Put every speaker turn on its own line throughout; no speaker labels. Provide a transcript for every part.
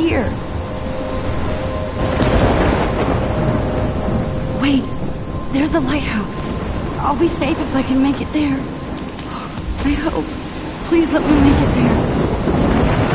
here. Wait, there's the lighthouse. I'll be safe if I can make it there. I hope. Please let me make it there.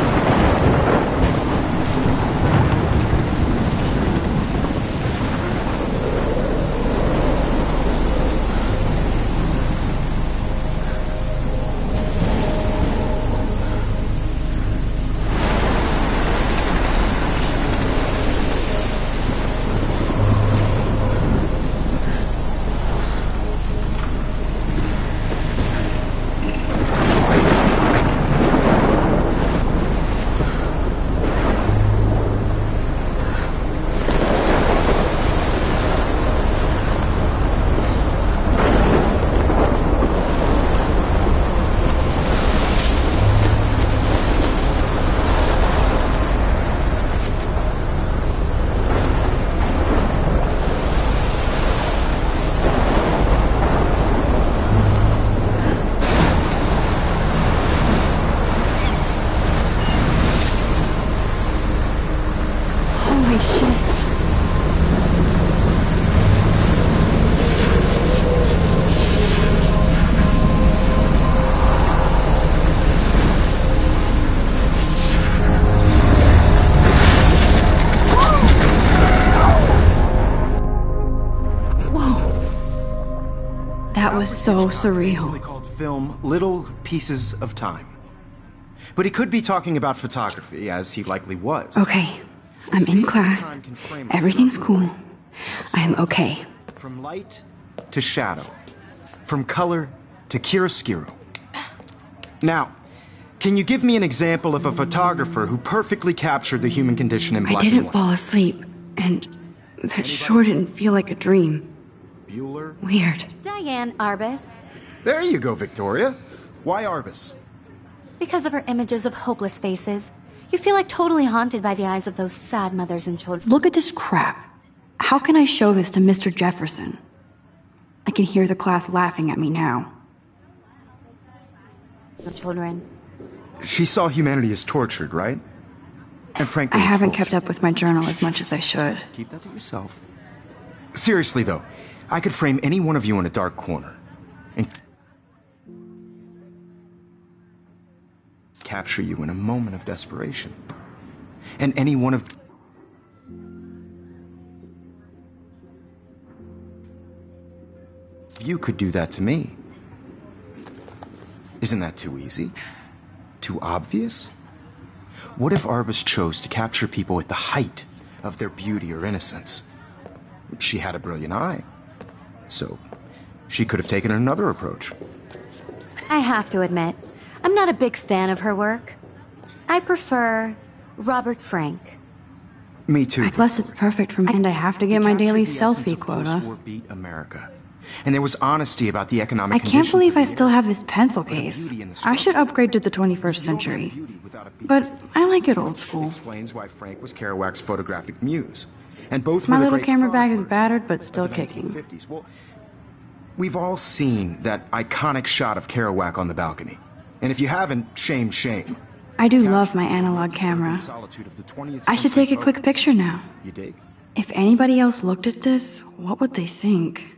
Holy shit. That was so surreal.
Called film Little Pieces of Time. But he could be talking about photography, as he likely was.
Okay, I'm in class. Everything's cool. I'm okay.
From light to shadow. From color to chiaroscuro. Now, can you give me an example of a photographer who perfectly captured the human condition in black and white?
I didn't fall asleep, and that sure didn't feel like a dream.
Bueller?
Weird.
Diane Arbus.
There you go, Victoria. Why Arbus?
Because of her images of hopeless faces, you feel like totally haunted by the eyes of those sad mothers and children.
Look at this crap. How can I show this to Mr. Jefferson? I can hear the class laughing at me now.
Children.
She saw humanity as tortured, right? And frankly,
I haven't
bullshit.
kept up with my journal as much as I should.
Keep that to yourself. Seriously, though, I could frame any one of you in a dark corner and capture you in a moment of desperation. And any one of you could do that to me. Isn't that too easy? Too obvious? What if Arbus chose to capture people at the height of their beauty or innocence? She had a brilliant eye. So, she could have taken another approach.
I have to admit, I'm not a big fan of her work. I prefer Robert Frank.
Me too.
Plus, it's perfect for me, and I have to get my daily selfie quota.
Beat America. And there was honesty about the economic
I can't believe I
conditions of the
still
era.
have this pencil case. I should upgrade to the 21st century. But I like it old school.
Explains why Frank was Kerouac's photographic muse. And both
My
were the
little
great
camera bag is
chroniclers
battered, but
of
still
the
kicking.
1950s. Well, we've all seen that iconic shot of Kerouac on the balcony. And if you haven't, shame, shame.
I do love my analog camera.
Solitude of the 20th
I should
century
take a quick
photo.
picture now.
You dig?
If anybody else looked at this, what would they think?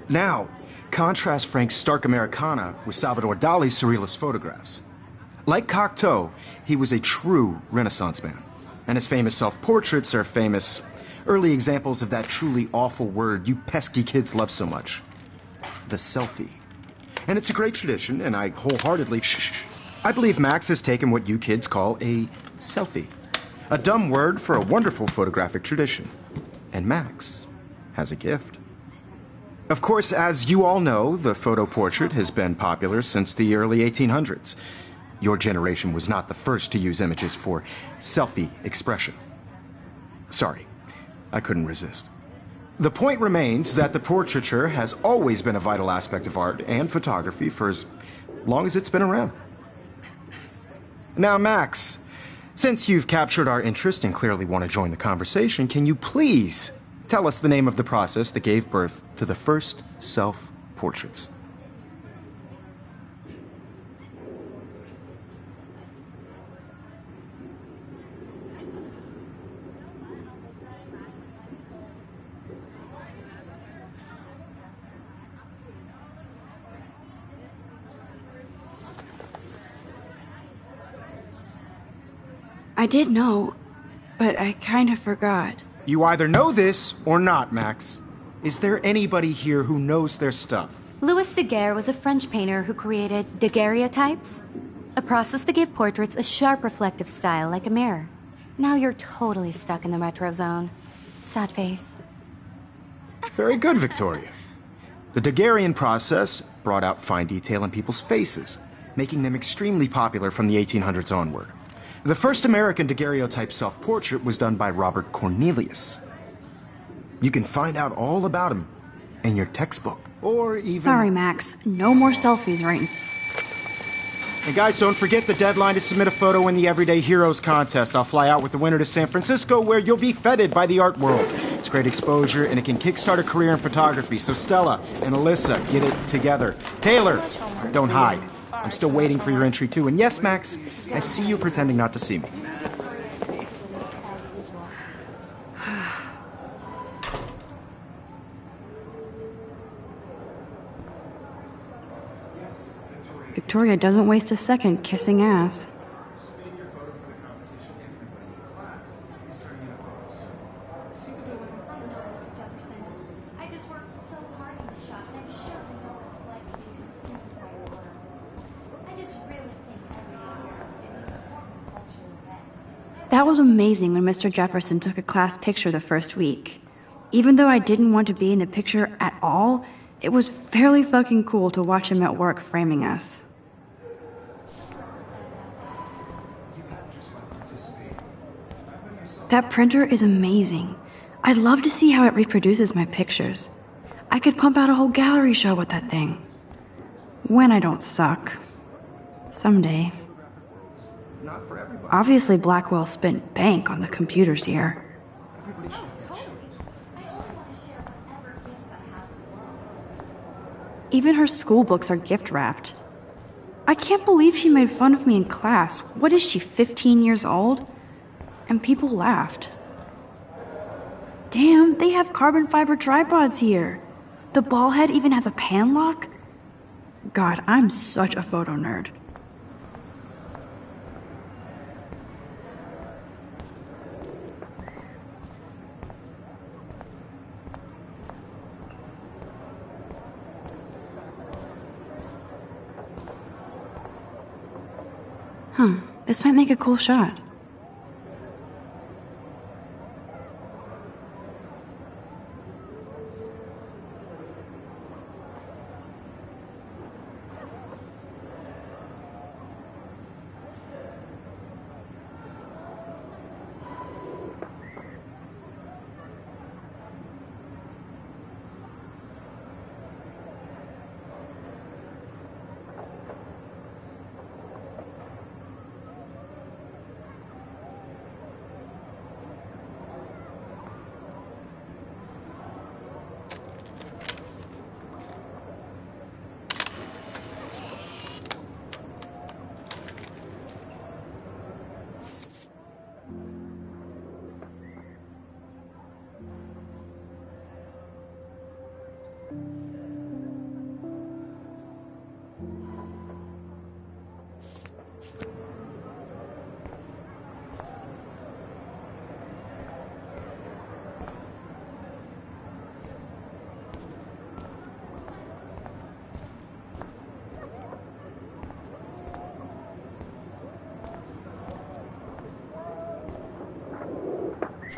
Now, contrast Frank's stark Americana with Salvador Dali's surrealist photographs. Like Cocteau, he was a true Renaissance man, and his famous self-portraits are famous early examples of that truly awful word you pesky kids love so much, the selfie. And it's a great tradition, and I wholeheartedly I believe Max has taken what you kids call a selfie, a dumb word for a wonderful photographic tradition. And Max has a gift. Of course, as you all know, the photo portrait has been popular since the early 1800s. Your generation was not the first to use images for selfie expression. Sorry, I couldn't resist. The point remains that the portraiture has always been a vital aspect of art and photography for as long as it's been around. Now, Max, since you've captured our interest and clearly want to join the conversation, can you please tell us the name of the process that gave birth to the first self-portraits?
I did know, but I kind of forgot.
You either know this or not, Max. Is there anybody here who knows their stuff?
Louis Daguerre was a French painter who created daguerreotypes, a process that gave portraits a sharp reflective style like a mirror. Now you're totally stuck in the retro zone. Sad face.
Very good, Victoria. The Daguerrean process brought out fine detail in people's faces, making them extremely popular from the 1800s onward. The first American daguerreotype self-portrait was done by Robert Cornelius. You can find out all about him in your textbook, or even...
Sorry, Max. No more selfies right now.
And guys, don't forget the deadline to submit a photo in the Everyday Heroes contest. I'll fly out with the winner to San Francisco, where you'll be feted by the art world. It's great exposure, and it can kickstart a career in photography. So Stella and Alyssa, get it together. Taylor, don't hide. I'm still waiting for your entry, too. And yes, Max, I see you pretending not to see me.
Victoria doesn't waste a second kissing ass.
I just worked so hard in the shop, and I'm sure I know what it's like to be consumed by your work. I just really think Everyday Heroes is an important cultural event.
That was amazing when Mr. Jefferson took a class picture the first week. Even though I didn't want to be in the picture at all, it was fairly fucking cool to watch him at work framing us. That printer is amazing. I'd love to see how it reproduces my pictures. I could pump out a whole gallery show with that thing. When I don't suck. Someday. Obviously, Blackwell spent bank on the computers here. Even her school books are gift wrapped. I can't believe she made fun of me in class. What is she, 15 years old? And people laughed. Damn, they have carbon fiber tripods here. The ball head even has a pan lock. God, I'm such a photo nerd. This might make a cool shot.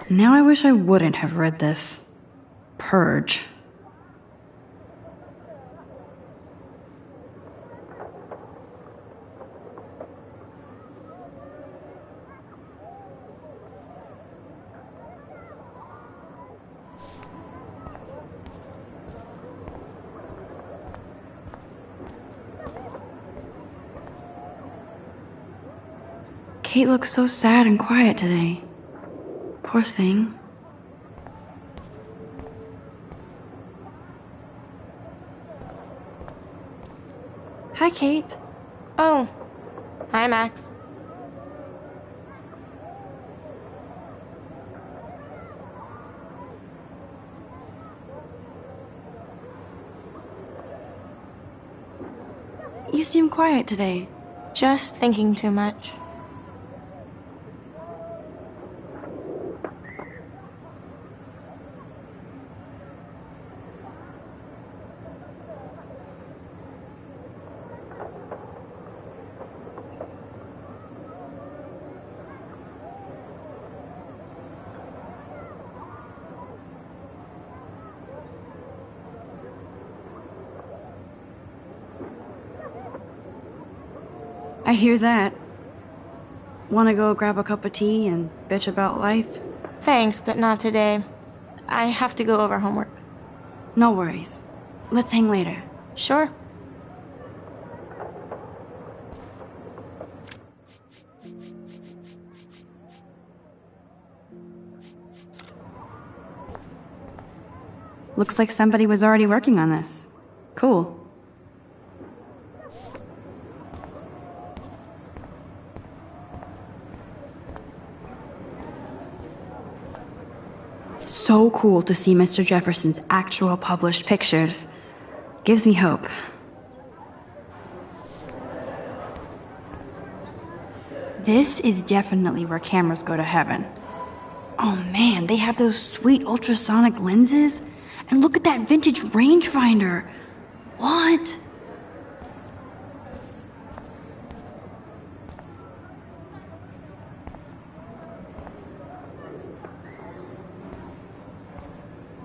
Now I wish I wouldn't have read this. Purge. Kate looks so sad and quiet today. Poor thing. Hi, Kate.
Oh, hi, Max.
You seem quiet today.
Just thinking too much.
I hear that. Wanna go grab a cup of tea and bitch about life?
Thanks, but not today. I have to go over homework.
No worries. Let's hang later.
Sure.
Looks like somebody was already working on this. Cool. So cool to see Mr. Jefferson's actual published pictures. Gives me hope. This is definitely where cameras go to heaven. Oh man, they have those sweet ultrasonic lenses. And look at that vintage rangefinder. What?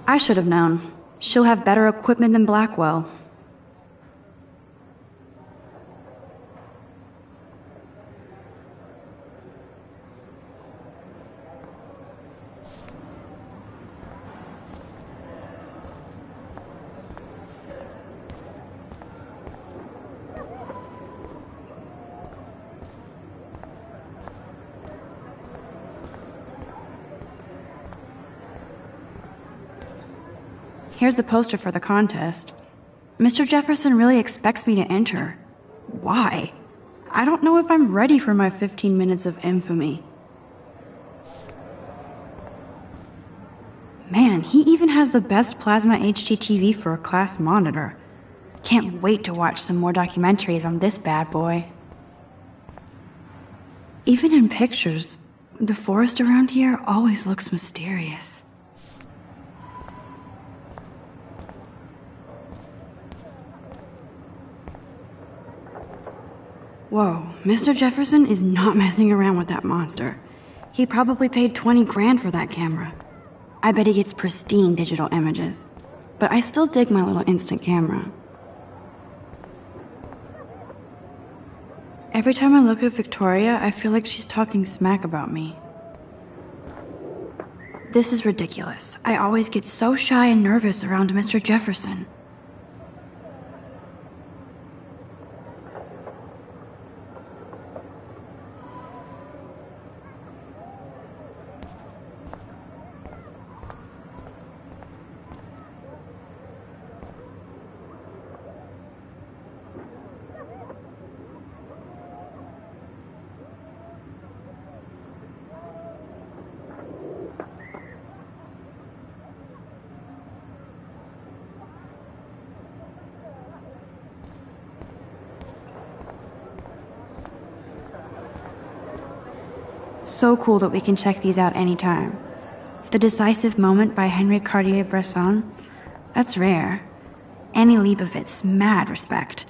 I should have known. She'll have better equipment than Blackwell. Here's the poster for the contest. Mr. Jefferson really expects me to enter. Why? I don't know if I'm ready for my 15 minutes of infamy. Man, he even has the best plasma HDTV for a class monitor. Can't wait to watch some more documentaries on this bad boy. Even in pictures, the forest around here always looks mysterious. Whoa, Mr. Jefferson is not messing around with that monster. He probably paid 20 grand for that camera. I bet he gets pristine digital images. But I still dig my little instant camera. Every time I look at Victoria, I feel like she's talking smack about me. This is ridiculous. I always get so shy and nervous around Mr. Jefferson. So cool that we can check these out anytime. The Decisive Moment by Henry Cartier-Bresson, that's rare. Annie Leibovitz, mad respect.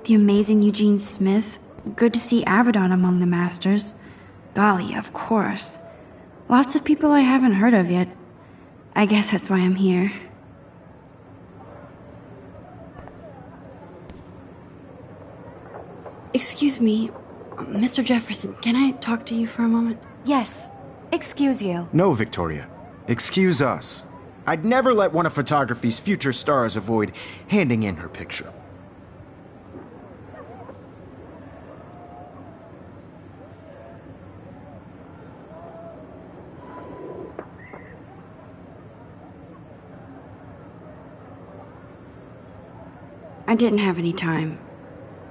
The amazing Eugene Smith, good to see Avedon among the masters. Golly, of course. Lots of people I haven't heard of yet. I guess that's why I'm here. Excuse me, Mr. Jefferson, can I talk to you for a moment?
Yes. Excuse you.
No, Victoria. Excuse us. I'd never let one of photography's future stars avoid handing in her picture.
I didn't have any time.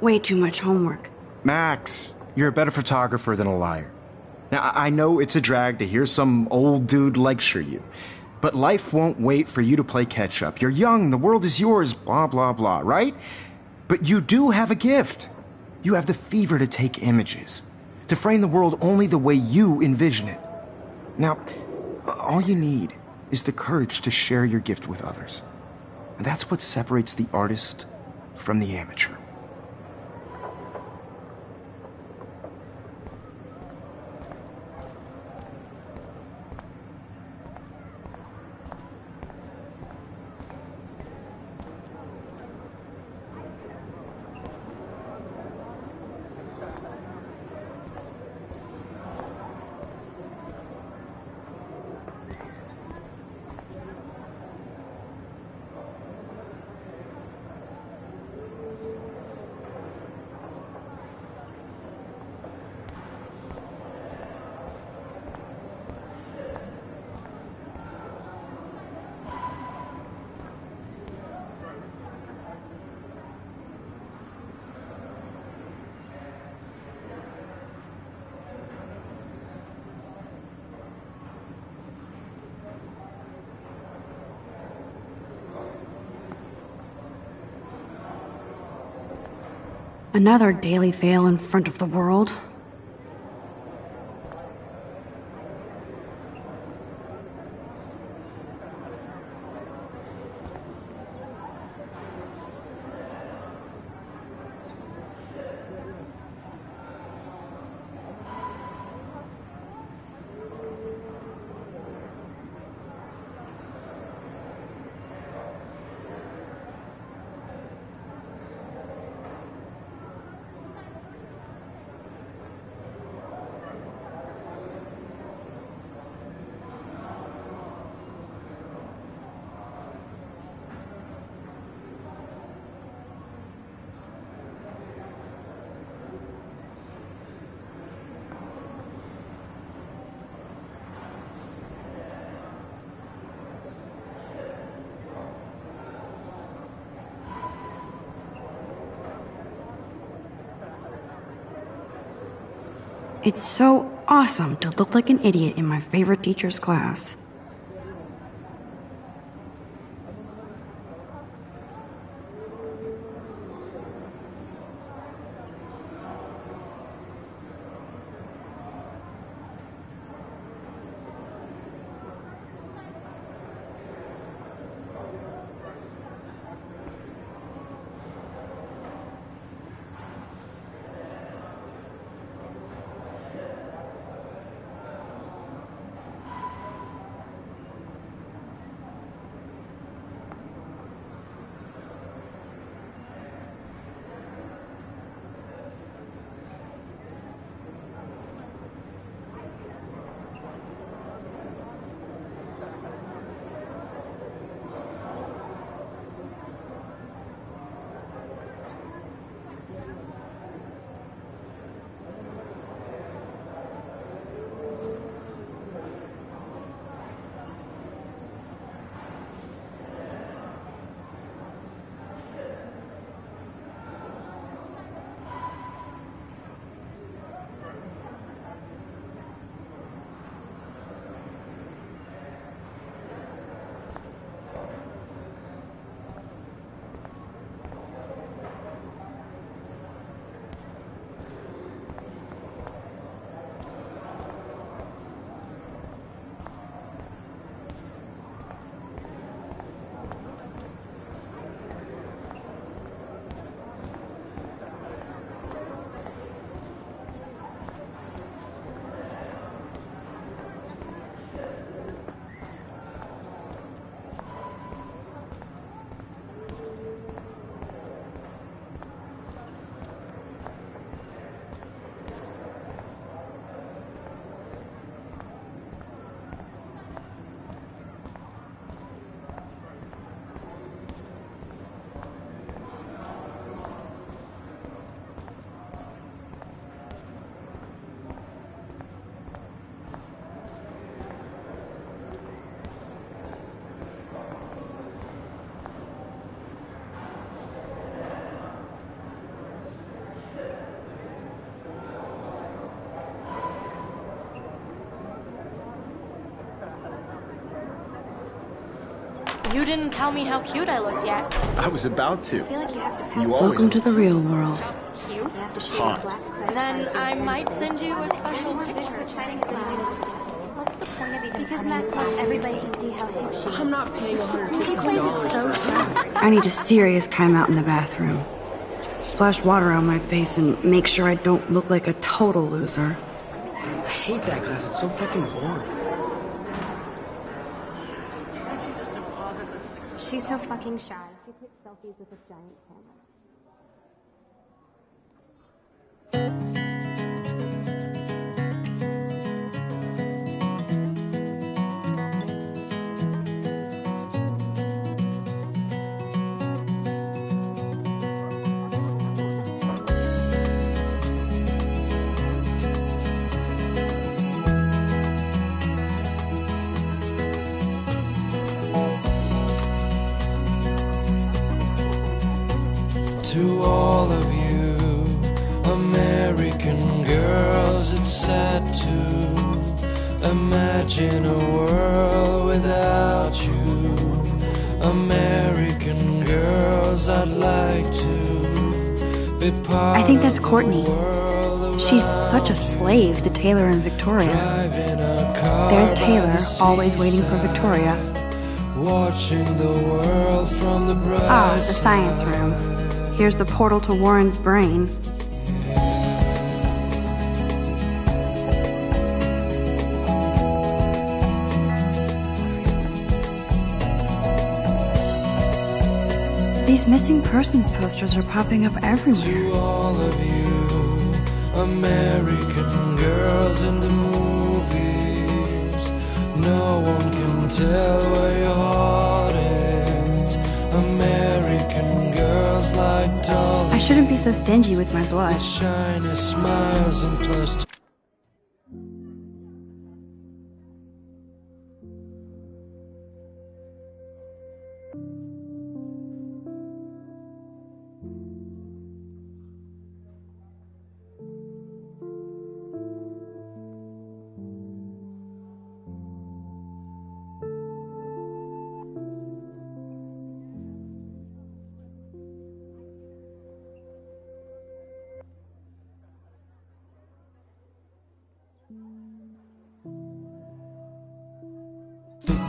Way too much homework.
Max, you're a better photographer than a liar. Now, I know it's a drag to hear some old dude lecture you, but life won't wait for you to play catch up. You're young, the world is yours, blah, blah, blah, right? But you do have a gift. You have the fever to take images, to frame the world only the way you envision it. Now, all you need is the courage to share your gift with others. And that's what separates the artist from the amateur.
Another daily fail in front of the world. It's so awesome to look like an idiot in my favorite teacher's class.
You didn't tell me how cute I looked yet.
I was about to.
I feel like you have to pass
You always
Welcome to the real world.
just cute.
hot.
Then I might send you a special picture.
What's the point of even because Max wants everybody to see how hip she is.
I'm not paying $150.
She plays it so sharp.
I need a serious timeout in the bathroom. Splash water on my face and make sure I don't look like a total loser.
I hate that class. It's so fucking boring.
She's so fucking shy. She takes selfies with a giant camera.
To all of you American girls, it's sad to imagine a world without you. American girls, I'd like to be part
I think that's
of the
Courtney.
world
She's
around
such a slave to Taylor and Victoria.
driving a car
There's
by
Taylor,
the
always waiting for
seaside,
Victoria.
watching the world from the bright
Ah, the science room. Here's the portal to Warren's brain. These missing persons posters are popping up everywhere.
To all of you American girls in the movies, no one can tell where your heart is. American girls like dolls
I shouldn't be so stingy with my blood.
with shiny smiles and plus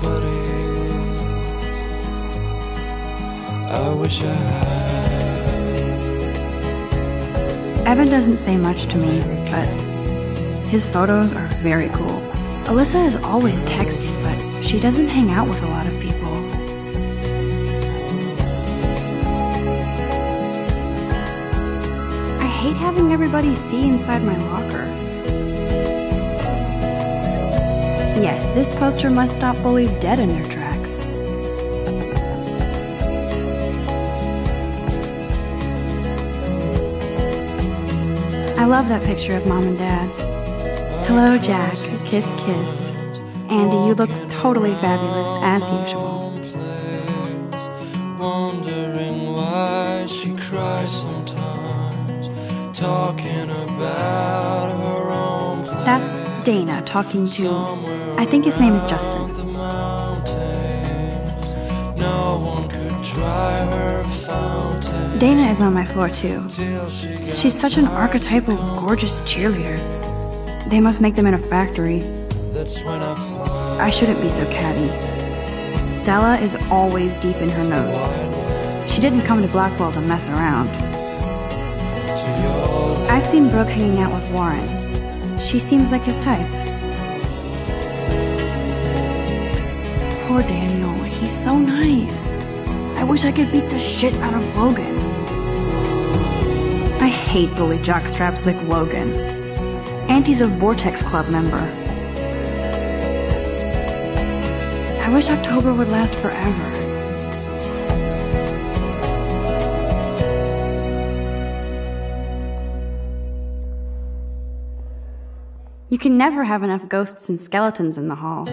buddy. I wish I had.
Evan doesn't say much to me, but his photos are very cool. Alyssa is always texting, but she doesn't hang out with a lot of people. I hate having everybody see inside my locker. Yes, this poster must stop bullies dead in their tracks. I love that picture of Mom and Dad. Hello, Jack. Kiss, kiss. Andy, you look totally fabulous, as usual.
Place, wondering why she cries sometimes, talking about her own place.
That's Dana talking to, I think his name is Justin.
The mountains, no one could dry her fountain
Dana is on my floor too.
till she got
She's such an archetypal, gorgeous cheerleader. They must make them in a factory.
that's when I fly
I shouldn't be so catty. Stella is always deep in her notes. She didn't come to Blackwell to mess around.
to your
I've seen Brooke hanging out with Warren. She seems like his type. Poor Daniel, he's so nice. I wish I could beat the shit out of Logan. I hate bully jockstraps like Logan. And he's a Vortex Club member. I wish October would last forever. You can never have enough ghosts and skeletons in the hall.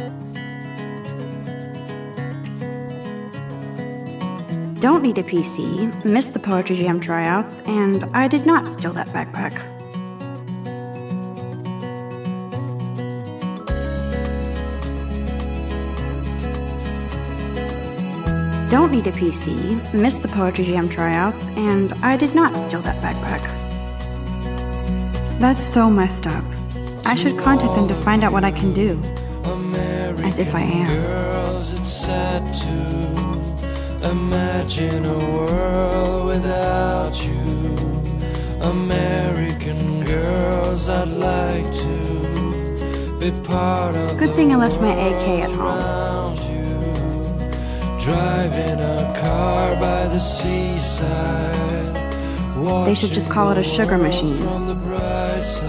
Don't need a PC, missed the Poetry Jam tryouts, and I did not steal that backpack. don't need a PC, missed the Poetry Jam tryouts, and I did not steal that backpack. That's so messed up. I should contact them to find out what I can do. As if I am.
Girls, it's sad to imagine a world without you. American girls, I'd like to be part of.
Good thing I left my AK at home.
around you. Driving a car by the seaside.
They should just call it a sugar machine.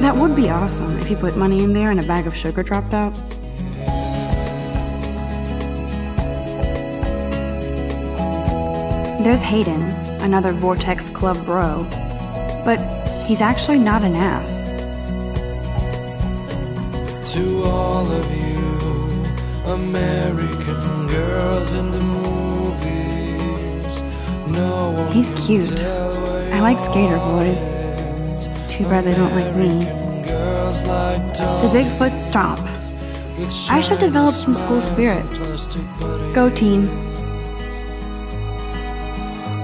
That would be awesome if you put money in there and a bag of sugar dropped out. There's Hayden, another Vortex Club bro. But he's actually not an ass.
To all of you, American girls in the movies. No one
He's
can
cute.
tell where
I like skater boys. Too bad they don't like me.
girls like
The Bigfoot stomp. I should develop some school spirit. Go team.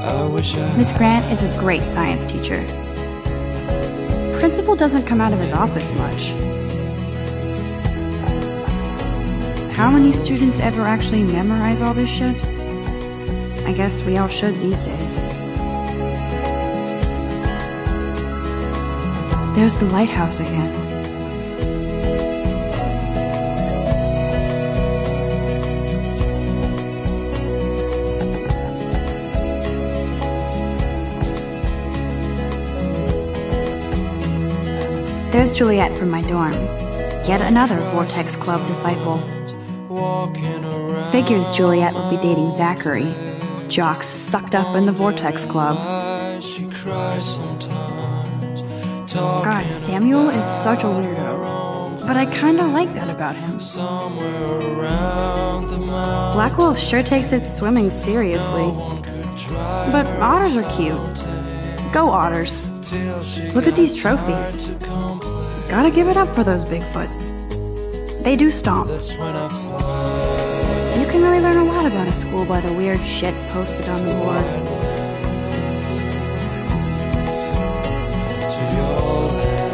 I wish I
Miss Grant is a great science teacher. Principal doesn't come out of his office much. How many students ever actually memorize all this shit? I guess we all should these days. There's the lighthouse again. There's Juliet from my dorm. Yet another Vortex Club disciple.
walking around.
Figures Juliet would be dating Zachary. Jocks sucked up in the Vortex Club.
She cries sometimes.
God, Samuel is such a weirdo. But I kinda like that about him.
Somewhere around the mountain.
Blackwell sure takes its swimming seriously. But otters are cute. Go otters. Look at these trophies. Gotta give it up for those Bigfoots. They do stomp.
That's when I fly
You can really learn a lot about a school by the weird shit posted on the boards.
to your land.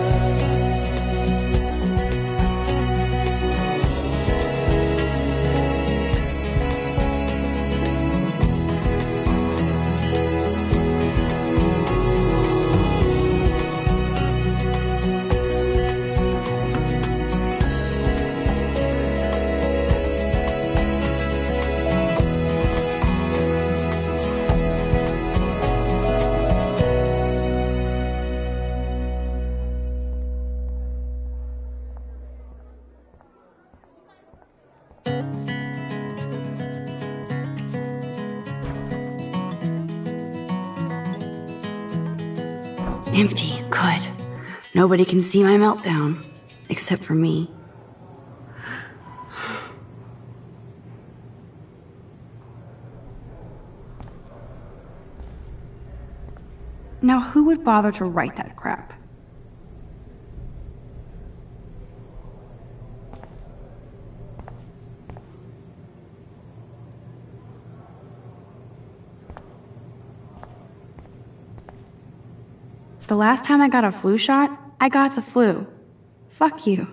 Empty. Good. Nobody can see my meltdown. Except for me. Now, who would bother to write that crap? The last time I got a flu shot, I got the flu. Fuck you.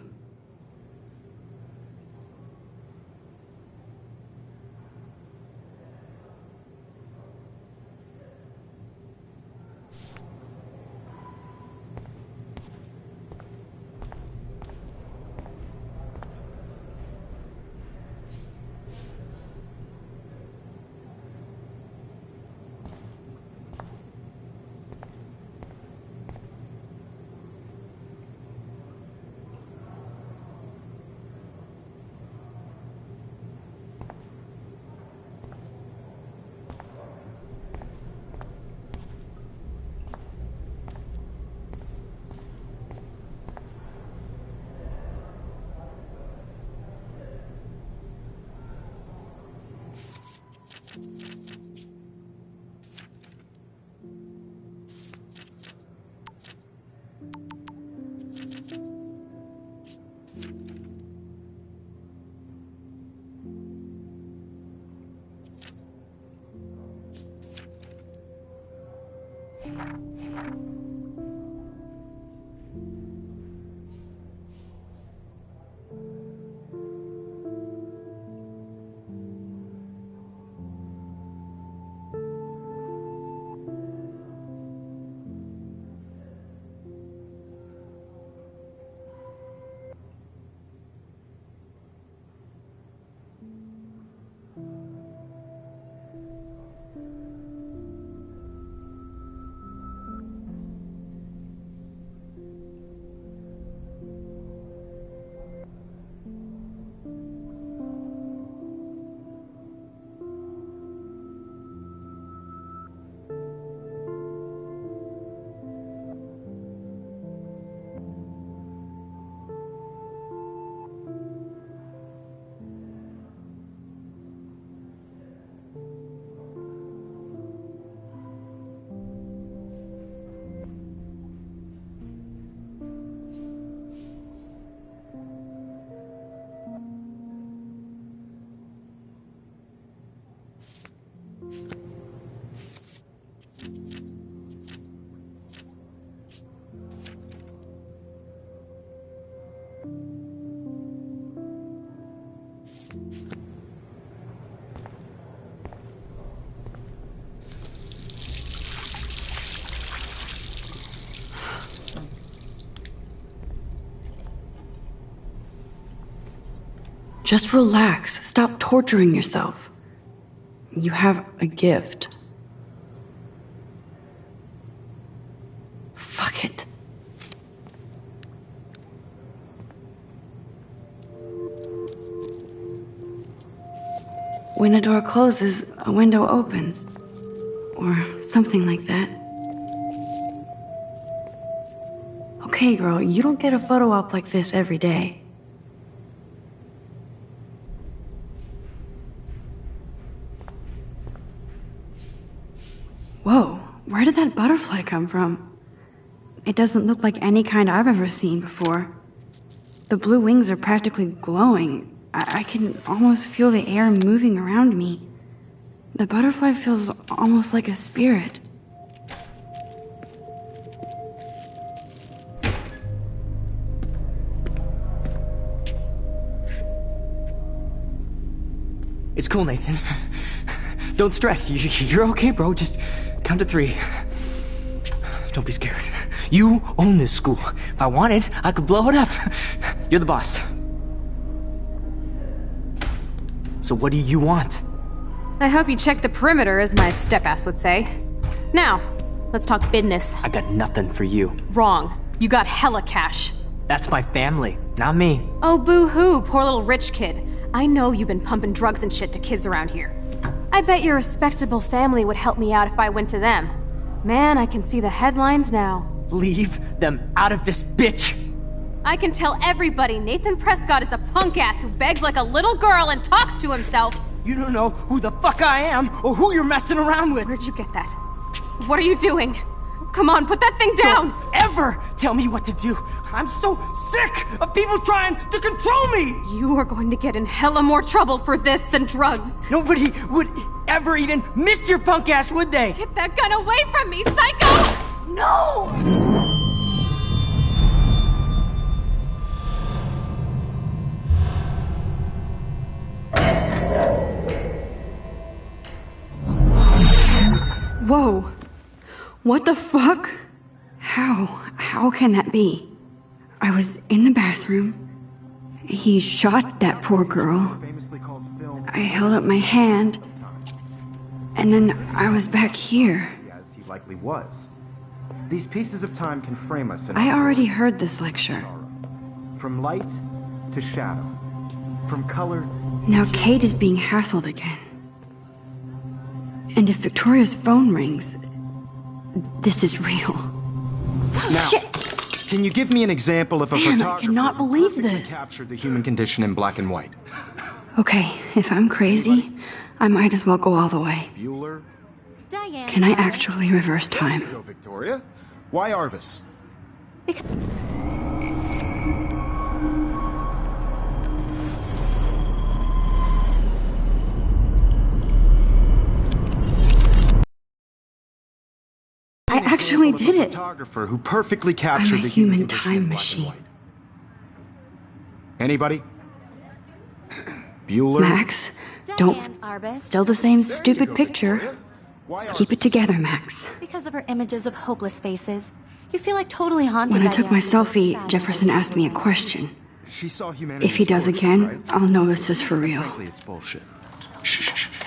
Just relax. Stop torturing yourself. You have a gift. Fuck it. When a door closes, a window opens. Or something like that. Okay, girl, you don't get a photo op like this every day. Whoa, where did that butterfly come from? It doesn't look like any kind I've ever seen before. The blue wings are practically glowing. I can almost feel the air moving around me. The butterfly feels almost like a spirit.
It's cool, Nathan. Don't stress. You're okay, bro. Just count to 3. Don't be scared. You own this school. If I wanted, I could blow it up. You're the boss. So what do you want?
I hope you checked the perimeter, as my step-ass would say. Now, let's talk business.
I got nothing for you.
Wrong. You got hella cash.
That's my family, not me.
Oh, boo-hoo, poor little rich kid. I know you've been pumping drugs and shit to kids around here. I bet your respectable family would help me out if I went to them. Man, I can see the headlines now.
Leave them out of this bitch!
I can tell everybody Nathan Prescott is a punk-ass who begs like a little girl and talks to himself.
You don't know who the fuck I am or who you're messing around with.
Where'd you get that? What are you doing? Come on, put that thing down!
Don't ever tell me what to do! I'm so sick of people trying to control me!
You are going to get in hella more trouble for this than drugs.
Nobody would ever even miss your punk ass, would they?
Get that gun away from me, psycho! No!
Whoa. What the fuck? How can that be? I was in the bathroom. He shot that poor girl. I held up my hand. And then I was back here.
As he likely was. These pieces of time can frame us in
I already heard this lecture.
from light to shadow, from color.
Now Kate is being hassled again. And if Victoria's phone rings, this is real.
Now,
Shit!
can you give me an example of a
Man, I
photographer
cannot
who
believe
perfectly
this.
captured the human condition in black and white?
Okay, if I'm crazy, I might as well go all the way.
Bueller?
Diane.
Can I actually reverse time?
Go, Victoria. Why Arbus?
I actually
example of
did
a
it.
photographer who perfectly captured
I'm a
the
human
condition in
time
black and
machine.
white. Anybody? Bueller?
Max, don't.
Diane Arbus.
Still the same
There you
stupid
go,
picture.
Victoria. Why
Keep it
Arbus?
together, Max.
Because of her images of hopeless faces. You feel like totally haunted
When I
by
took
the
my
ideas of
selfie,
sad
Jefferson
memories
asked me a
of her.
question.
She saw humanity.
If he does again,
right?
I'll know this is for
And
real.
frankly, it's bullshit. Shh, shh, shh, shh.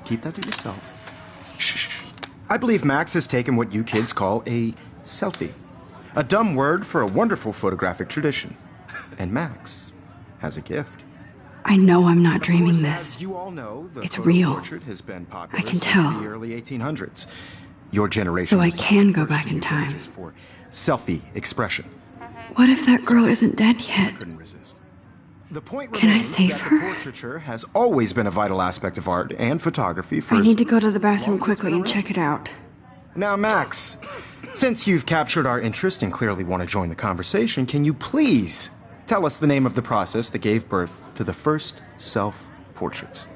Keep that to yourself. Shh, shh, shh. I believe Max has taken what you kids call a selfie. A dumb word for a wonderful photographic tradition. And Max has a gift.
I know I'm not
Of
dreaming
course,
this.
as you all know, the
It's
photo
real.
portrait has been popular
I can
since
tell.
the early 1800s. Your generation
So I
was the
can go
first
back
to
in
use
time.
images for selfie expression.
What if that girl isn't dead yet?
Couldn't resist. The point
Can I
remains
save
that
her?
the portraiture has always been a vital aspect of art and photography for
I
as
need to go to the
long
bathroom
as it's
quickly
been
and check it out.
Now, Max, since you've captured our interest and clearly want to join the conversation, can you please tell us the name of the process that gave birth to the first self-portraits?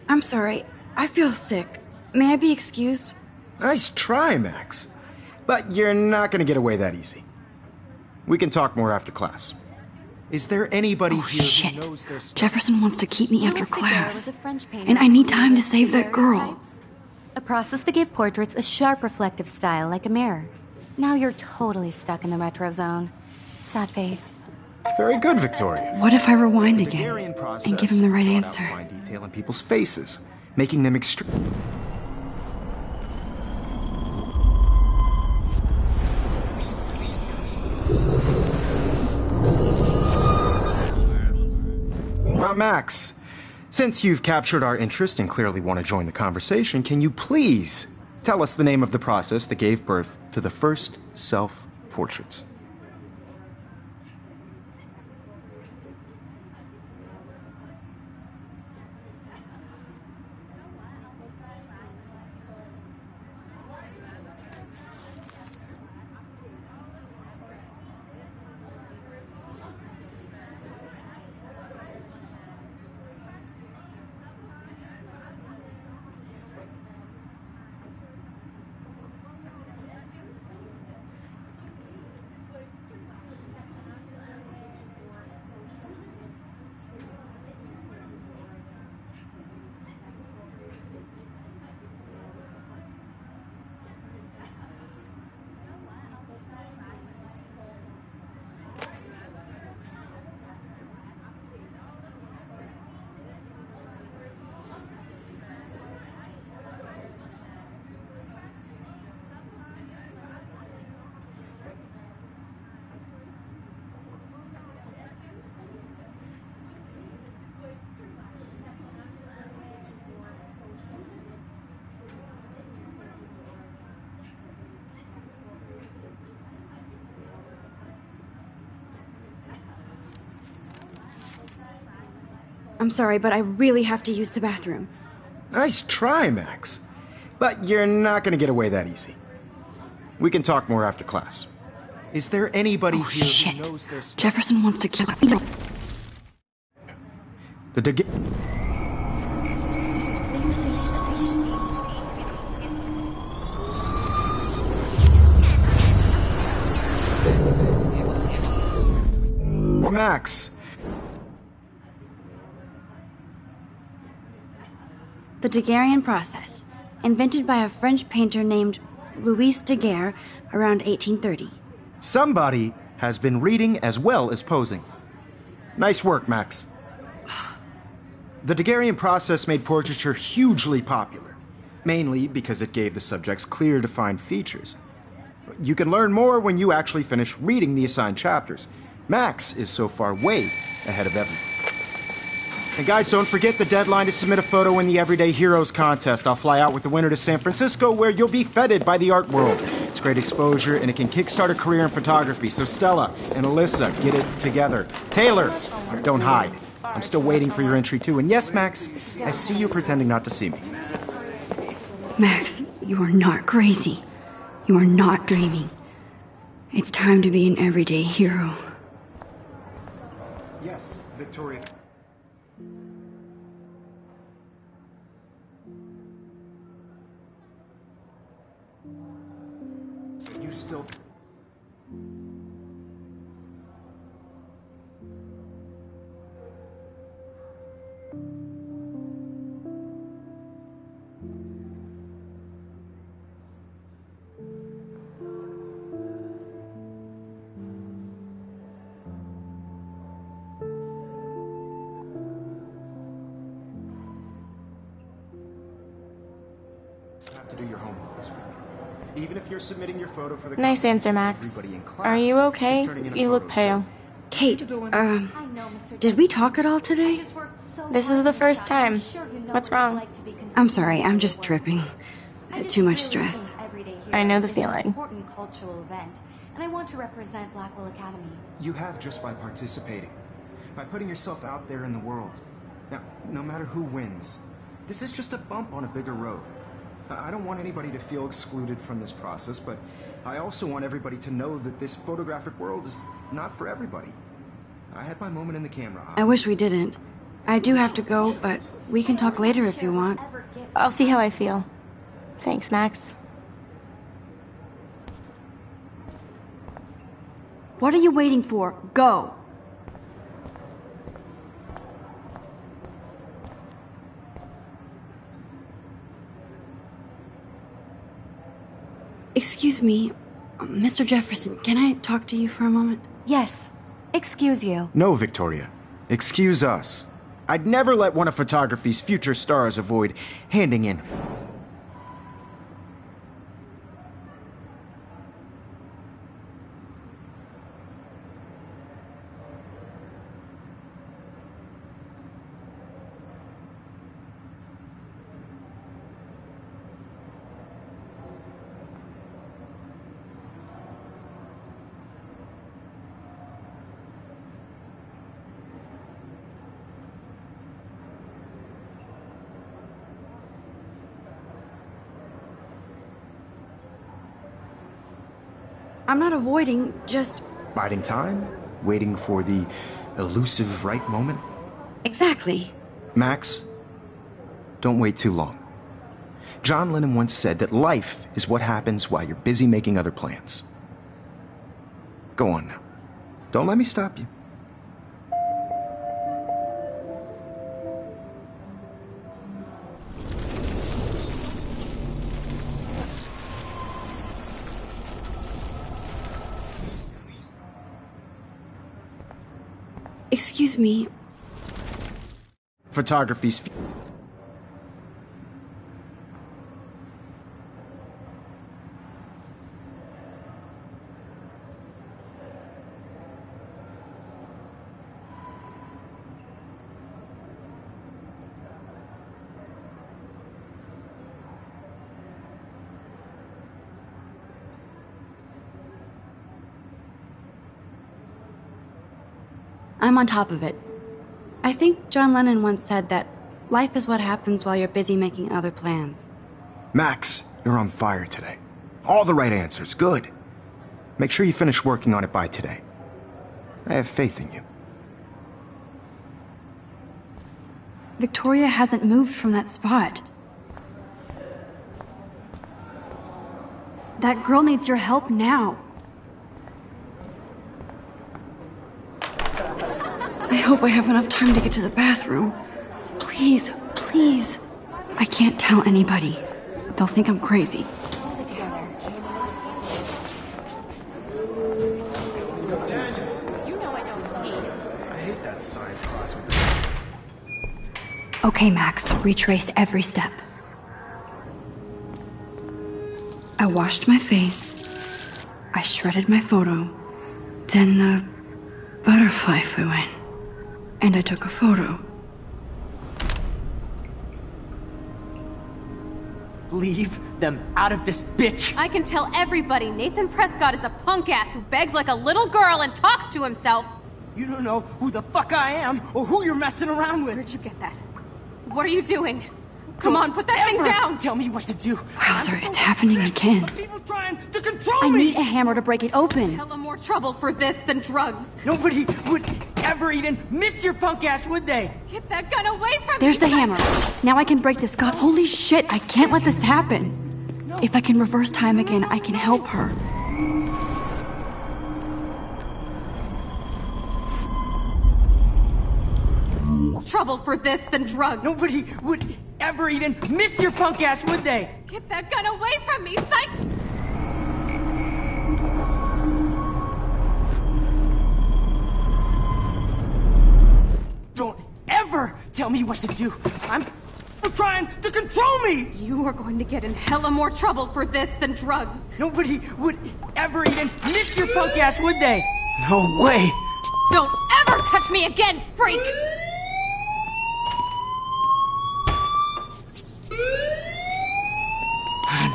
I'm sorry. I feel sick. May I be excused?
Nice try, Max. But you're not going to get away that easy. We can talk more after class. Is there anybody
Oh,
here
shit.
who knows their stuff?
Jefferson wants to keep me after
Louis Daguerre
class.
was a French painter
And I need
who
time to
created
save that girl.
daguerreotypes, a process that gave portraits a sharp reflective style like a mirror. Now you're totally stuck in the retro zone. Sad face.
Very good, Victoria.
What if I rewind
The
again
Daguerrean process
and give him the right
brought out
answer?
fine detail in people's faces, making them extreme. Now, Max, since you've captured our interest and clearly want to join the conversation, can you please tell us the name of the process that gave birth to the first self-portraits?
I'm sorry, but I really have to use the bathroom.
Nice try, Max. But you're not going to get away that easy. We can talk more after class. Is there anybody
Oh,
here
shit.
who knows their stuff?
Jefferson wants to kill me.
The Max.
The Daguerrean process, invented by a French painter named Louis Daguerre around 1830.
Somebody has been reading as well as posing. Nice work, Max. The Daguerrean process made portraiture hugely popular, mainly because it gave the subjects clear, defined features. You can learn more when you actually finish reading the assigned chapters. Max is so far way ahead of everyone. And guys, don't forget the deadline to submit a photo in the Everyday Heroes contest. I'll fly out with the winner to San Francisco, where you'll be feted by the art world. It's great exposure, and it can kickstart a career in photography. So Stella and Alyssa, get it together. Taylor, don't hide. I'm still waiting for your entry, too. And yes, Max, I see you pretending not to see me.
Max, you are not crazy. You are not dreaming. It's time to be an everyday hero.
Yes, Victoria. You still... have to do your homework this week. Even if you're submitting your photo for the
Nice answer, Max. Are you okay? You look pale.
Kate,
I know, Mr.
did we talk at all today?
Just worked so
This
hard
is the
on
first
shot.
time.
I'm sure you know
What's
what it's
wrong?
like to be consumed
I'm sorry, I'm just
by
tripping.
I just
Too much
really
stress.
think Everyday
I know
Heroes
the
is an
feeling.
important cultural event, and I want to represent Blackwell Academy.
You have just by participating, by putting yourself out there in the world. Now, no matter who wins, this is just a bump on a bigger road. I don't want anybody to feel excluded from this process, but I also want everybody to know that this photographic world is not for everybody. I had my moment in the camera.
I wish we didn't. I do have to go, but we can talk later if you want.
Ever gets
I'll see how I feel. Thanks, Max.
What are you waiting for? Go! Excuse me, Mr. Jefferson, can I talk to you for a moment?
Yes. Excuse you.
No, Victoria. Excuse us. I'd never let one of photography's future stars avoid handing in.
I'm not avoiding, just...
Biding time? Waiting for the elusive right moment?
Exactly.
Max, don't wait too long. John Lennon once said that life is what happens while you're busy making other plans. Go on now. Don't let me stop you.
Excuse me,
Photography's...
I'm on top of it. I think John Lennon once said that life is what happens while you're busy making other plans.
Max, you're on fire today. All the right answers. Good. Make sure you finish working on it by today. I have faith in you.
Victoria hasn't moved from that spot. That girl needs your help now. I hope I have enough time to get to the bathroom. Please, please. I can't tell anybody. They'll think I'm crazy.
I hate that science class with
Okay, Max, retrace every step. I washed my face. I shredded my photo. Then the butterfly flew in. And I took a photo.
Leave them out of this, bitch!
I can tell everybody Nathan Prescott is a punk ass who begs like a little girl and talks to himself.
You don't know who the fuck I am or who you're messing around with.
Where'd you get that? What are you doing? Come on, put that thing down!
Tell me what to do.
Wowzer, it's happening again.
People trying to control
I
me!
need a hammer to break it open.
Hella more trouble for this than drugs.
Nobody would ever even miss your punk ass, would they?
Get that gun away from me!
There's the hammer. Now I can break this god. Holy shit, I can't let this happen. If I can reverse time again, I can help her.
Trouble for this than drugs.
Nobody would ever even miss your punk ass, would they?
Get that gun away from me, psych!
Don't ever tell me what to do. I'm trying to control me!
You are going to get in hella more trouble for this than drugs.
Nobody would ever even miss your punk ass, would they? No way!
Don't ever touch me again, freak!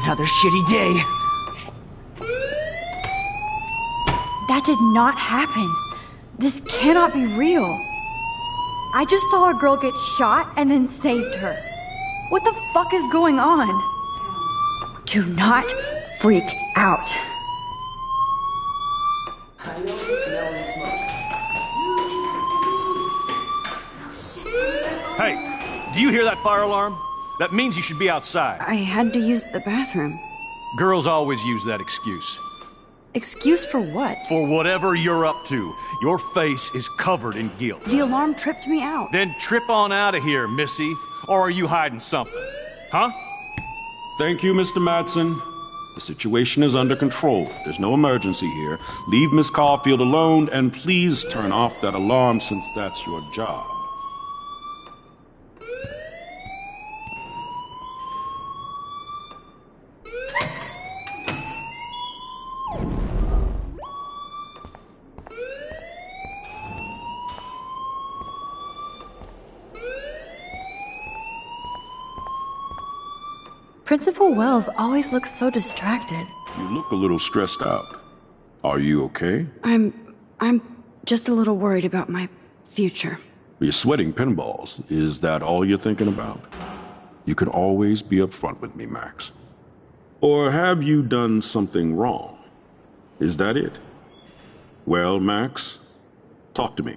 Another shitty day.
That did not happen. This cannot be real. I just saw a girl get shot and then saved her. What the fuck is going on? Do not freak out.
I know the smell and smoke.
Hey, do you hear that fire alarm? That means you should be outside.
I had to use the bathroom.
Girls always use that excuse.
Excuse for what?
For whatever you're up to, your face is covered in guilt.
The alarm tripped me out.
Then trip on out of here, Missy. Or are you hiding something? Huh?
Thank you, Mr. Madsen. The situation is under control. There's no emergency here. Leave Miss Caulfield alone, and please turn off that alarm since that's your job.
Principal Wells always looks so distracted.
You look a little stressed out. Are you okay?
I'm just a little worried about my future.
You're sweating pinballs. Is that all you're thinking about? You can always be upfront with me, Max. Or have you done something wrong? Is that it? Well, Max, talk to me.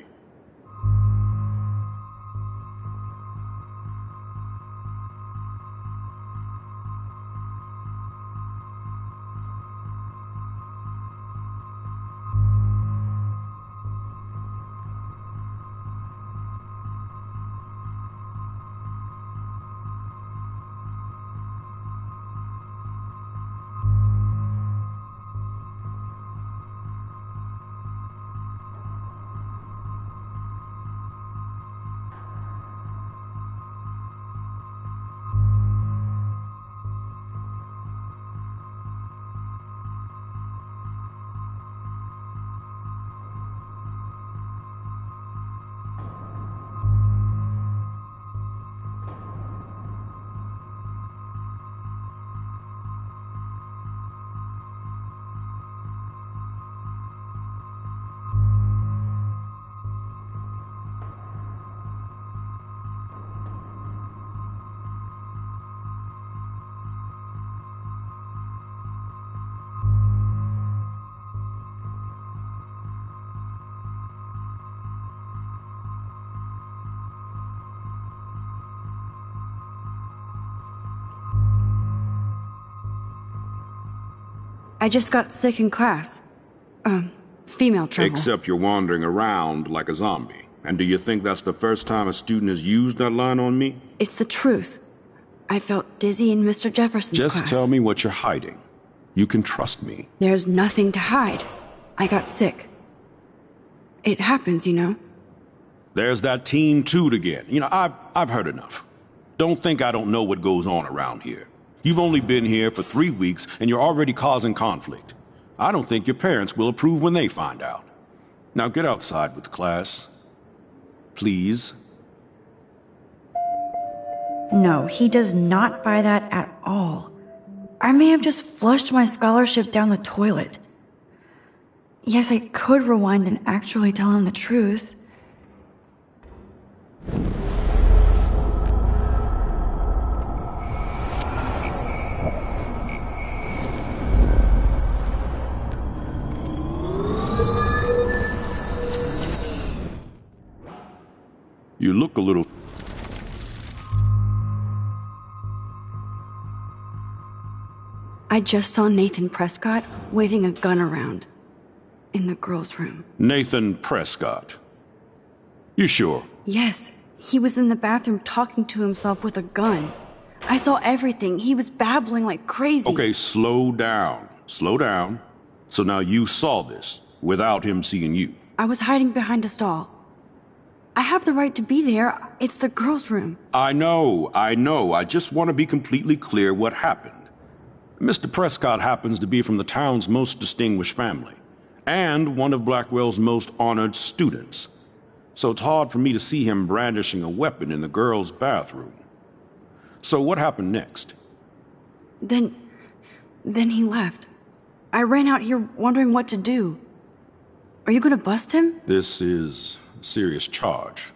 I just got sick in class. Female trouble.
Except you're wandering around like a zombie. And do you think that's the first time a student has used that line on me?
It's the truth. I felt dizzy in Mr. Jefferson's class.
Just tell me what you're hiding. You can trust me.
There's nothing to hide. I got sick. It happens, you know.
There's that Team Toot again. You know, I've heard enough. Don't think I don't know what goes on around here. You've only been here for 3 weeks, and you're already causing conflict. I don't think your parents will approve when they find out. Now get outside with class. Please.
No, he does not buy that at all. I may have just flushed my scholarship down the toilet. Yes, I could rewind and actually tell him the truth.
You look a little...
I just saw Nathan Prescott waving a gun around in the girls' room.
Nathan Prescott. You sure?
Yes, he was in the bathroom talking to himself with a gun. I saw everything. He was babbling like crazy.
Okay, slow down. Slow down. So now you saw this without him seeing you.
I was hiding behind a stall. I have the right to be there. It's the girls' room.
I know. I just want to be completely clear what happened. Mr. Prescott happens to be from the town's most distinguished family, and one of Blackwell's most honored students. So it's hard for me to see him brandishing a weapon in the girls' bathroom. So what happened next?
Then he left. I ran out here wondering what to do. Are you gonna bust him?
This is a serious charge.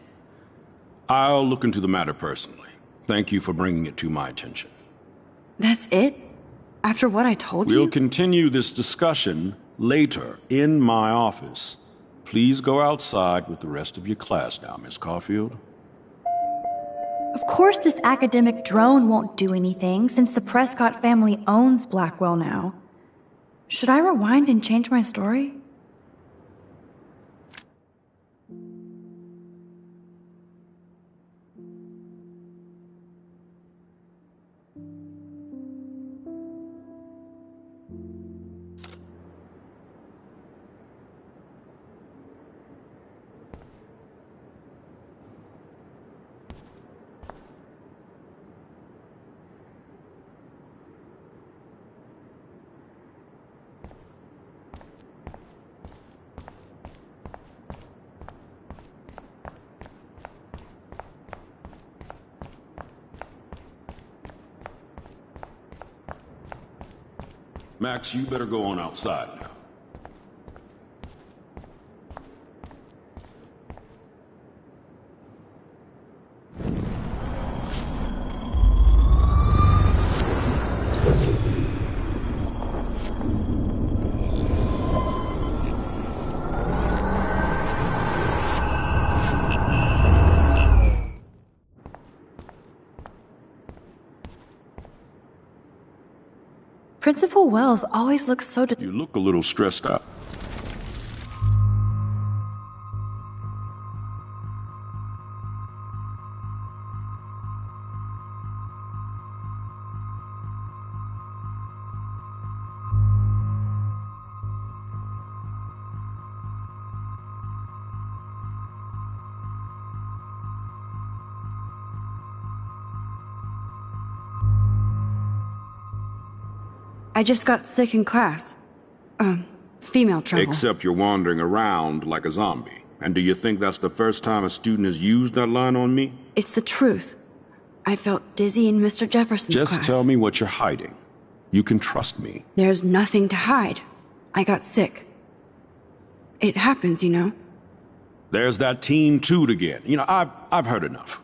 I'll look into the matter personally. Thank you for bringing it to my attention.
That's it? After what I told you?
We'll continue this discussion later in my office. Please go outside with the rest of your class now, Miss Caulfield.
Of course this academic drone won't do anything since the Prescott family owns Blackwell now. Should I rewind and change my story?
Max, you better go on outside now.
Principal Wells always looks so
You look a little stressed out.
I just got sick in class. Female trouble.
Except you're wandering around like a zombie. And do you think that's the first time a student has used that line on me?
It's the truth. I felt dizzy in Mr. Jefferson's class.
Just tell me what you're hiding. You can trust me.
There's nothing to hide. I got sick. It happens, you know.
There's that Team Toot again. I've heard enough.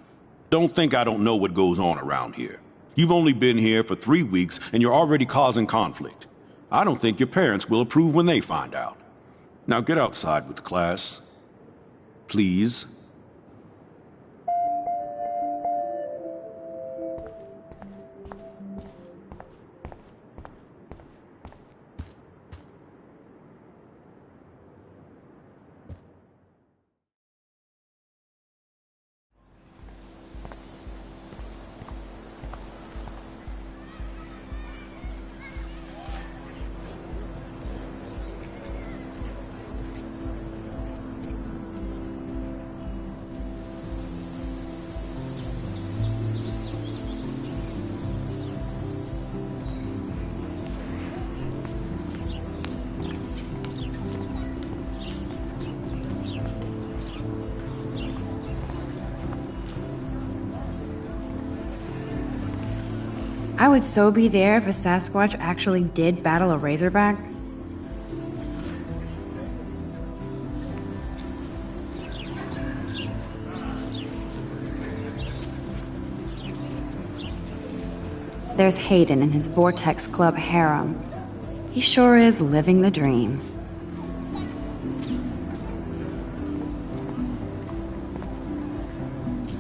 Don't think I don't know what goes on around here. You've only been here for 3 weeks, and you're already causing conflict. I don't think your parents will approve when they find out. Now get outside with the class. Please.
I would so be there if a Sasquatch actually did battle a Razorback. There's Hayden and his Vortex Club harem. He sure is living the dream.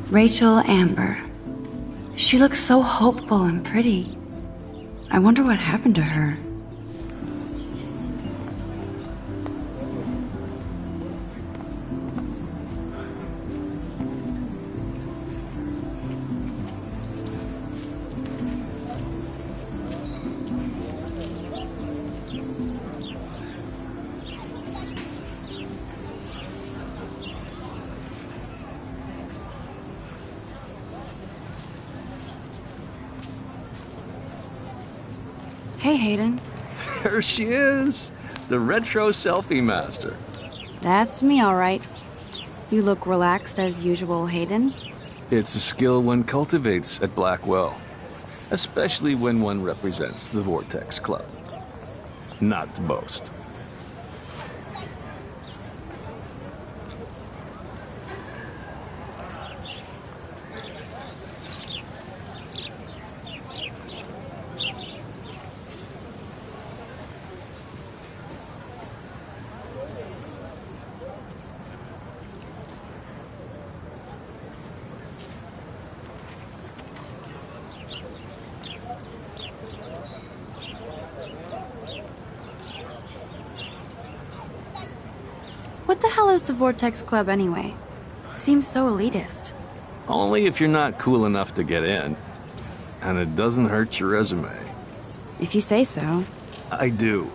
Rachel Amber. She looks so hopeful and pretty. I wonder what happened to her. Hey, Hayden.
There she is, the retro selfie master.
That's me, all right. You look relaxed as usual, Hayden.
It's a skill one cultivates at Blackwell, especially when one represents the Vortex Club. Not to boast.
What the hell is the Vortex Club anyway? Seems so elitist.
Only if you're not cool enough to get in. And it doesn't hurt your resume.
If you say so.
I do.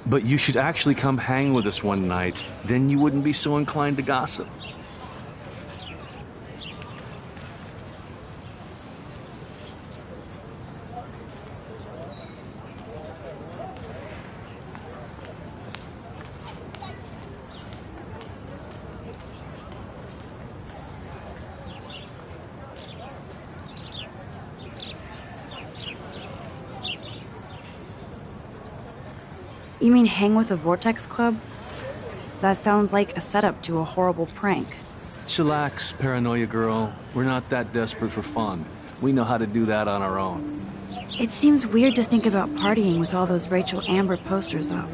But you should actually come hang with us one night, then you wouldn't be so inclined to gossip.
You mean hang with the Vortex Club? That sounds like a setup to a horrible prank.
Chillax, paranoia girl. We're not that desperate for fun. We know how to do that on our own.
It seems weird to think about partying with all those Rachel Amber posters up.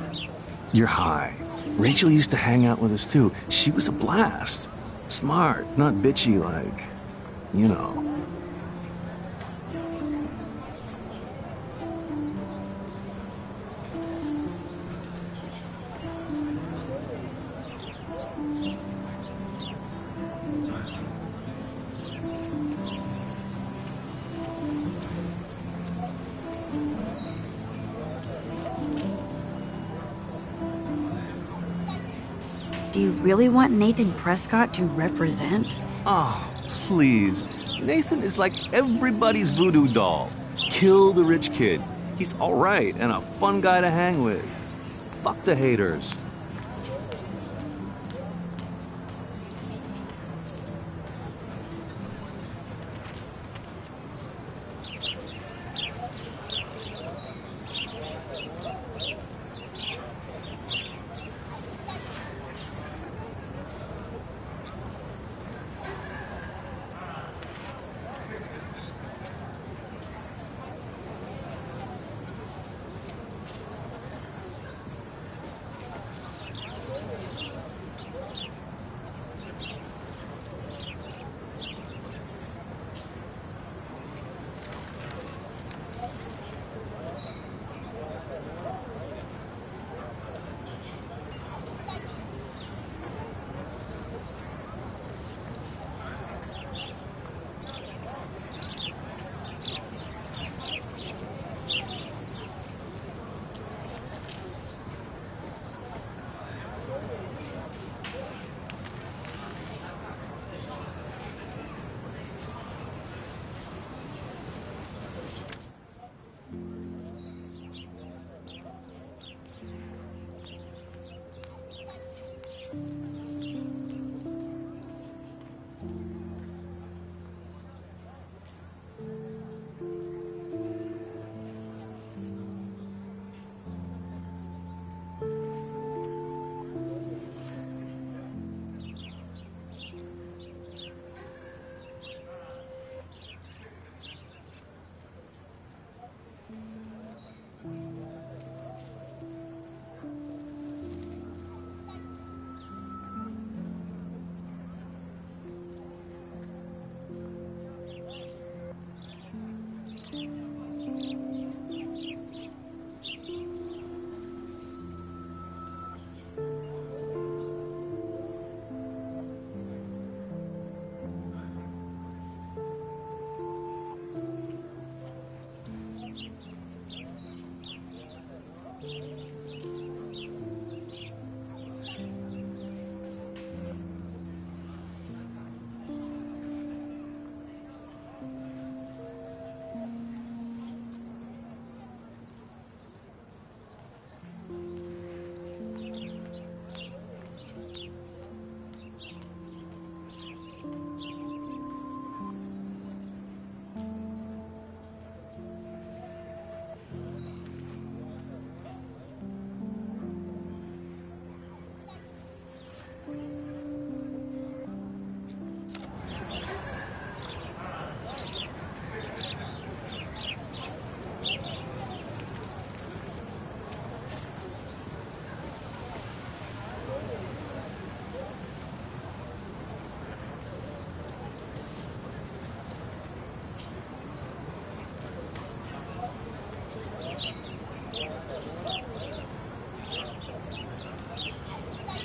You're high. Rachel used to hang out with us too. She was a blast. Smart, not bitchy like, you know.
Do you really want Nathan Prescott to represent?
Oh, please. Nathan is like everybody's voodoo doll. Kill the rich kid. He's alright and a fun guy to hang with. Fuck the haters.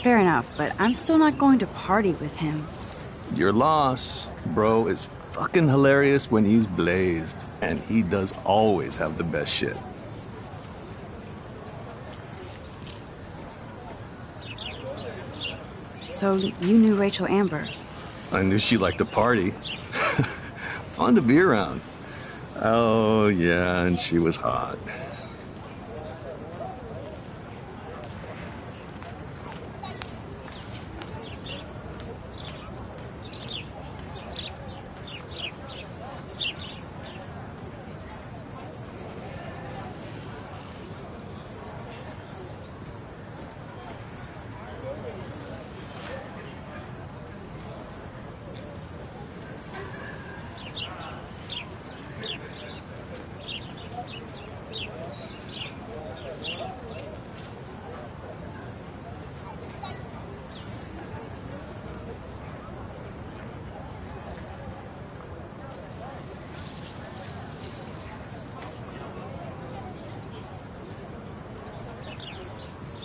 Fair enough, but I'm still not going to party with him.
Your loss. Bro is fucking hilarious when he's blazed, and he does always have the best shit.
So you knew Rachel Amber?
I knew she liked to party. Fun to be around. Oh, yeah, and she was hot.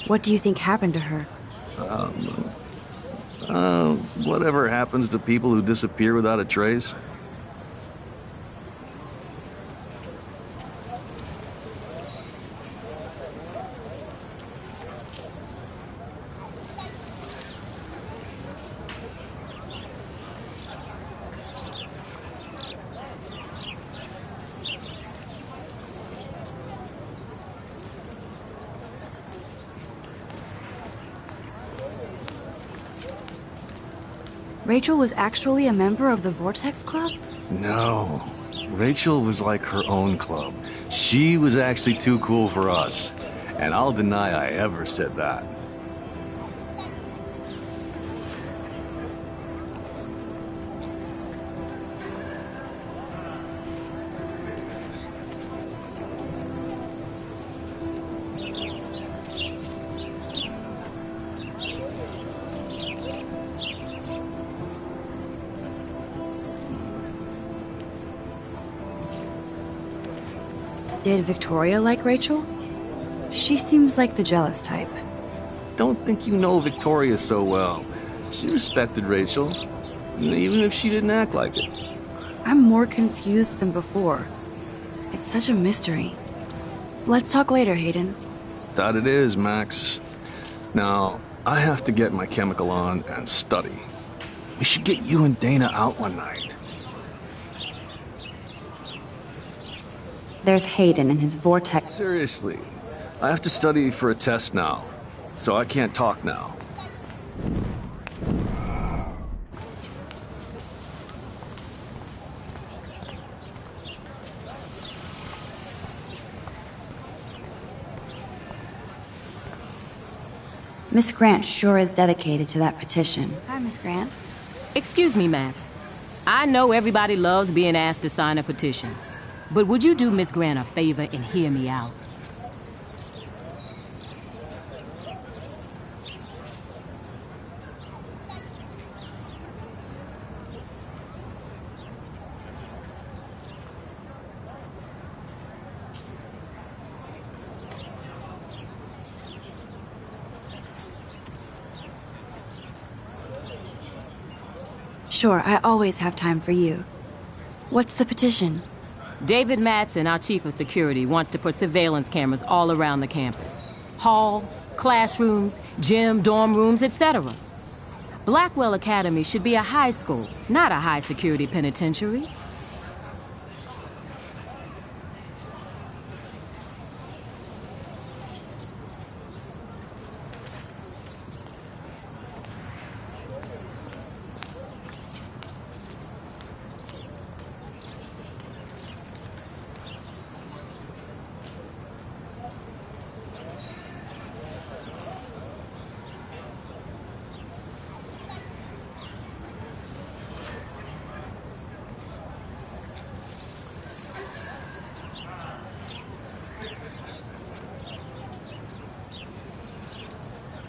What do you think happened to her?
Whatever happens to people who disappear without a trace.
Rachel was actually a member of the Vortex Club?
No. Rachel was like her own club. She was actually too cool for us. And I'll deny I ever said that.
Did Victoria like Rachel? She seems like the jealous type.
Don't think you know Victoria so well. She respected Rachel, even if she didn't act like it.
I'm more confused than before. It's such a mystery. Let's talk later, Hayden.
That it is, Max. Now, I have to get my chemical on and study. We should get you and Dana out one night.
There's Hayden and his Vortex.
Seriously, I have to study for a test now, so I can't talk now.
Miss Grant sure is dedicated to that petition. Hi, Miss Grant.
Excuse me, Max. I know everybody loves being asked to sign a petition. But would you do Miss Grant a favor and hear me out?
Sure, I always have time for you. What's the petition?
David Matson, our chief of security, wants to put surveillance cameras all around the campus. Halls, classrooms, gym, dorm rooms, etc. Blackwell Academy should be a high school, not a high-security penitentiary.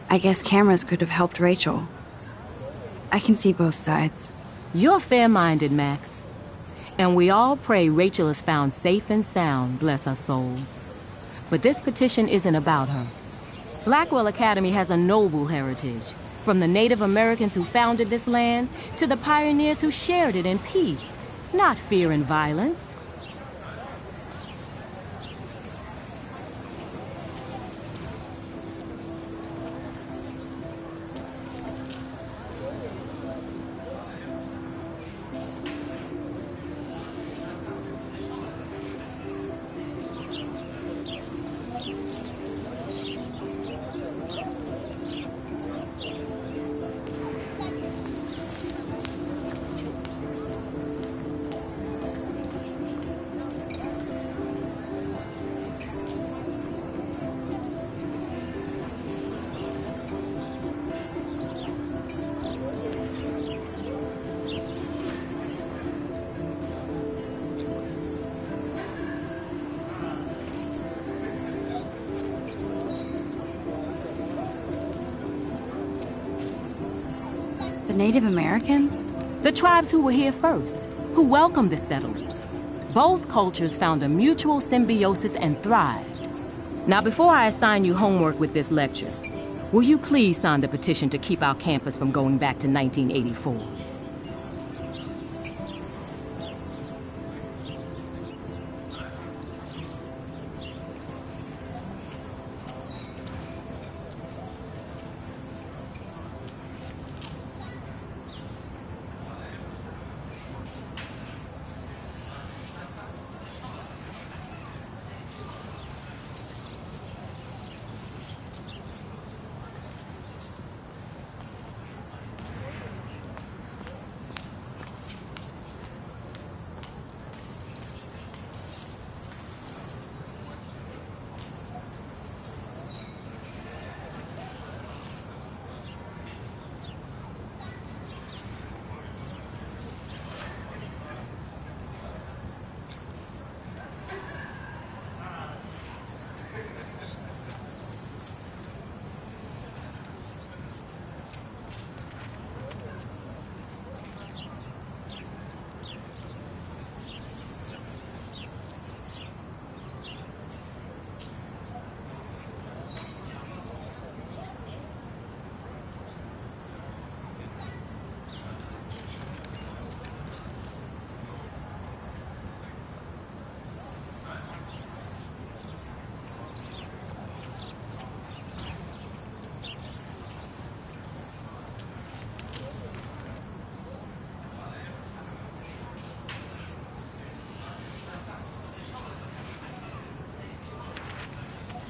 I guess cameras could have helped Rachel. I can see both sides.
You're fair-minded, Max. And we all pray Rachel is found safe and sound, bless her soul. But this petition isn't about her. Blackwell Academy has a noble heritage, from the Native Americans who founded this land to the pioneers who shared it in peace, not fear and violence.
The Native Americans?
The tribes who were here first, who welcomed the settlers. Both cultures found a mutual symbiosis and thrived. Now, before I assign you homework with this lecture, will you please sign the petition to keep our campus from going back to 1984?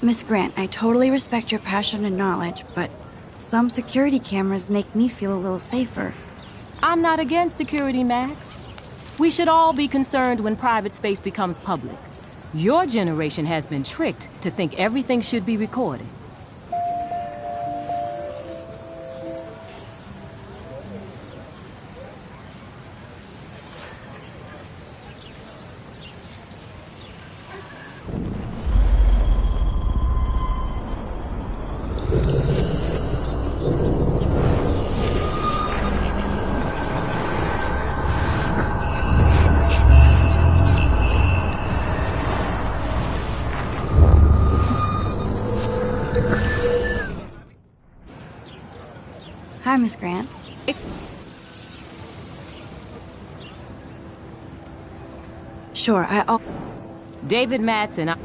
Miss Grant, I totally respect your passion and knowledge, but some security cameras make me feel a little safer.
I'm not against security, Max. We should all be concerned when private space becomes public. Your generation has been tricked to think everything should be recorded.
Hi, Miss Grant. Sure, I'll...
David Madsen.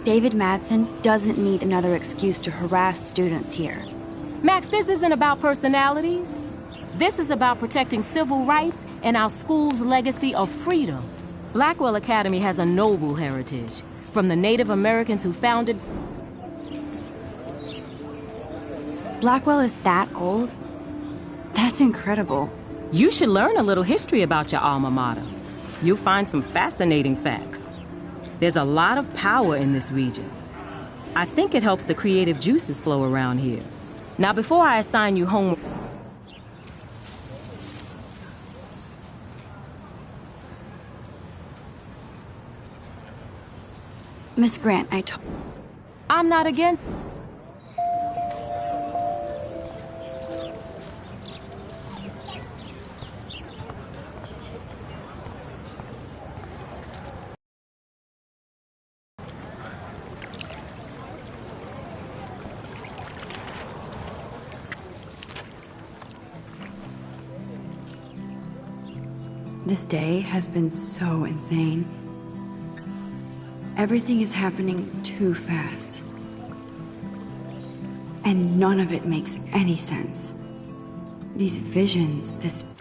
David Madsen doesn't need another excuse to harass students here.
Max, this isn't about personalities. This is about protecting civil rights and our school's legacy of freedom. Blackwell Academy has a noble heritage, from the Native Americans who founded...
Blackwell is that old? That's incredible.
You should learn a little history about your alma mater. You'll find some fascinating facts. There's a lot of power in this region. I think it helps the creative juices flow around here. Now, before I assign you homework...
Miss Grant,
I'm not against...
This day has been so insane. Everything is happening too fast. And none of it makes any sense. These visions, this